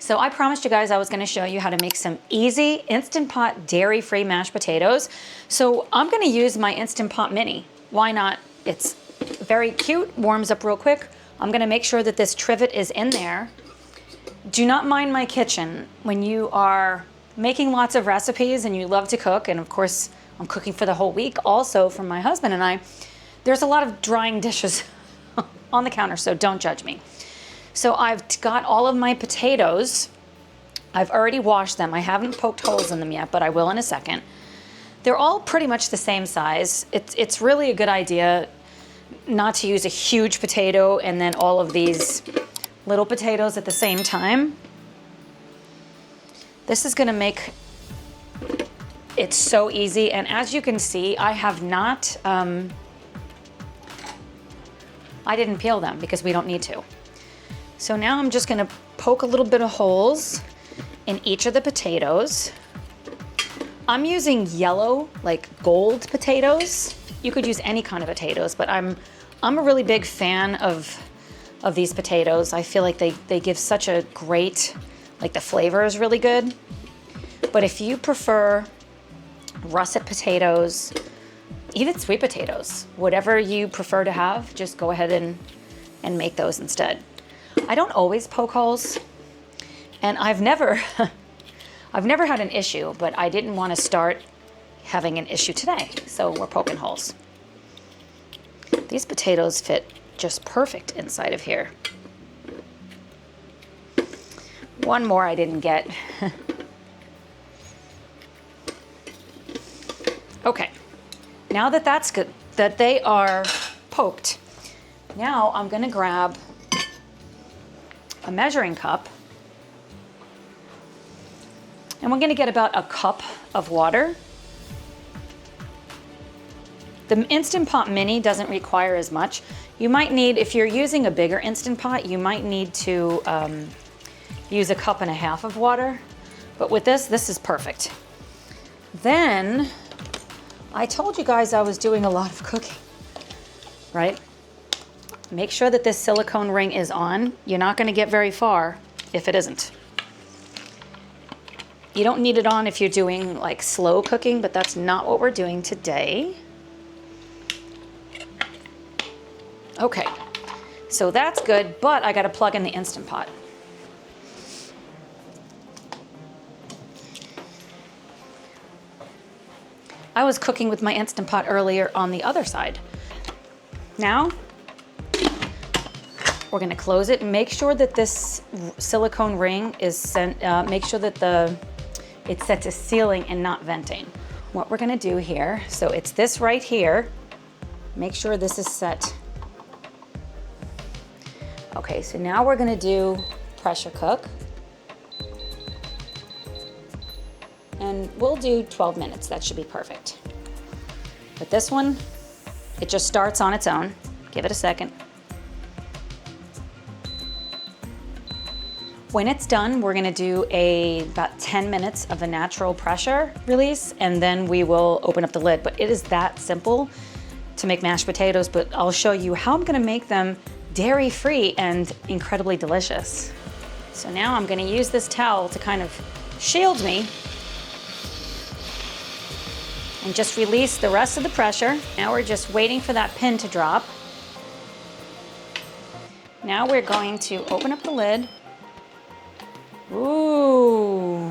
So I promised you guys I was gonna show you how to make some easy Instant Pot dairy-free mashed potatoes. So I'm gonna use my Instant Pot Mini. Why not? It's very cute, warms up real quick. I'm gonna make sure that this trivet is in there. Do not mind my kitchen. When you are making lots of recipes and you love to cook, and of course I'm cooking for the whole week also for my husband and I, there's a lot of drying dishes on the counter, so don't judge me. So I've got all of my potatoes. I've already washed them. I haven't poked holes in them yet, but I will in a second. They're all pretty much the same size. It's really a good idea not to use a huge potato and then all of these little potatoes at the same time. This is gonna make it so easy. And as you can see, I have not, I didn't peel them because we don't need to. So now I'm just gonna poke a little bit of holes in each of the potatoes. I'm using yellow, like gold potatoes. You could use any kind of potatoes, but I'm a really big fan of these potatoes. I feel like they give such a great, like the flavor is really good. But if you prefer russet potatoes, even sweet potatoes, whatever you prefer to have, just go ahead and make those instead. I don't always poke holes, and I've never had an issue, but I didn't want to start having an issue today, so we're poking holes. These potatoes fit just perfect inside of here. One more I didn't get. Okay, now that that's good, that they are poked, now I'm gonna grab a measuring cup, and we're gonna get about a cup of water. The Instant Pot Mini doesn't require as much. You might need, if you're using a bigger Instant Pot, you might need to use a cup and a half of water. But with this is perfect. Then, I told you guys I was doing a lot of cooking, right? Make sure that this silicone ring is on. You're not gonna get very far if it isn't. You don't need it on if you're doing like slow cooking, but that's not what we're doing today. Okay, so that's good, but I gotta plug in the Instant Pot. I was cooking with my Instant Pot earlier on the other side. Now, we're gonna close it and make sure that this silicone ring is sent, make sure that it's set to sealing and not venting. What we're gonna do here, so it's this right here, make sure this is set. Okay, so now we're gonna do pressure cook. And we'll do 12 minutes, that should be perfect. But this one, it just starts on its own. Give it a second. When it's done, we're gonna do about 10 minutes of the natural pressure release, and then we will open up the lid. But it is that simple to make mashed potatoes, but I'll show you how I'm gonna make them dairy-free and incredibly delicious. So now I'm gonna use this towel to kind of shield me and just release the rest of the pressure. Now we're just waiting for that pin to drop. Now we're going to open up the lid. Ooh.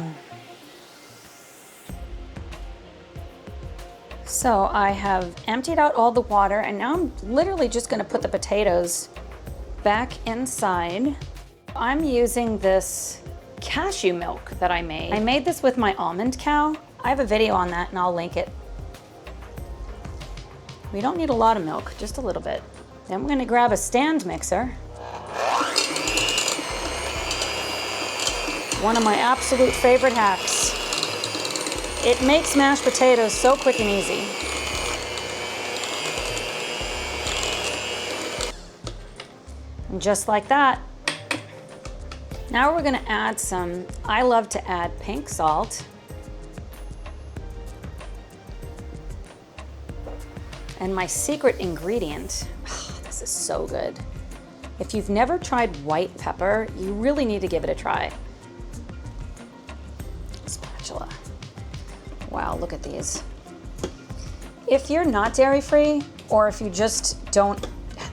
So I have emptied out all the water, and now I'm literally just gonna put the potatoes back inside. I'm using this cashew milk that I made. I made this with my almond cow. I have a video on that and I'll link it. We don't need a lot of milk, just a little bit. Then we're gonna grab a stand mixer. One of my absolute favorite hacks. It makes mashed potatoes so quick and easy. And just like that. Now we're gonna add some, I love to add pink salt. And my secret ingredient, this is so good. If you've never tried white pepper, you really need to give it a try. spatula. Wow, look at these. If you're not dairy-free, or if you just don't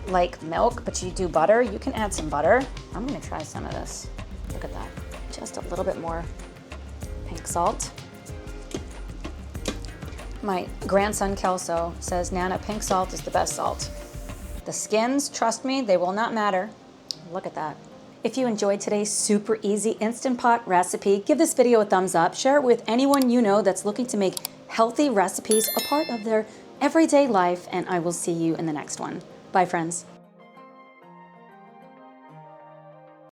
like milk, but you do butter, you can add some butter. I'm gonna try some of this. Look at that. Just a little bit more pink salt. My grandson Kelso says, Nana, pink salt is the best salt. The skins, trust me, they will not matter. Look at that. If you enjoyed today's super easy Instant Pot recipe, give this video a thumbs up, share it with anyone you know that's looking to make healthy recipes a part of their everyday life, and I will see you in the next one. Bye, friends.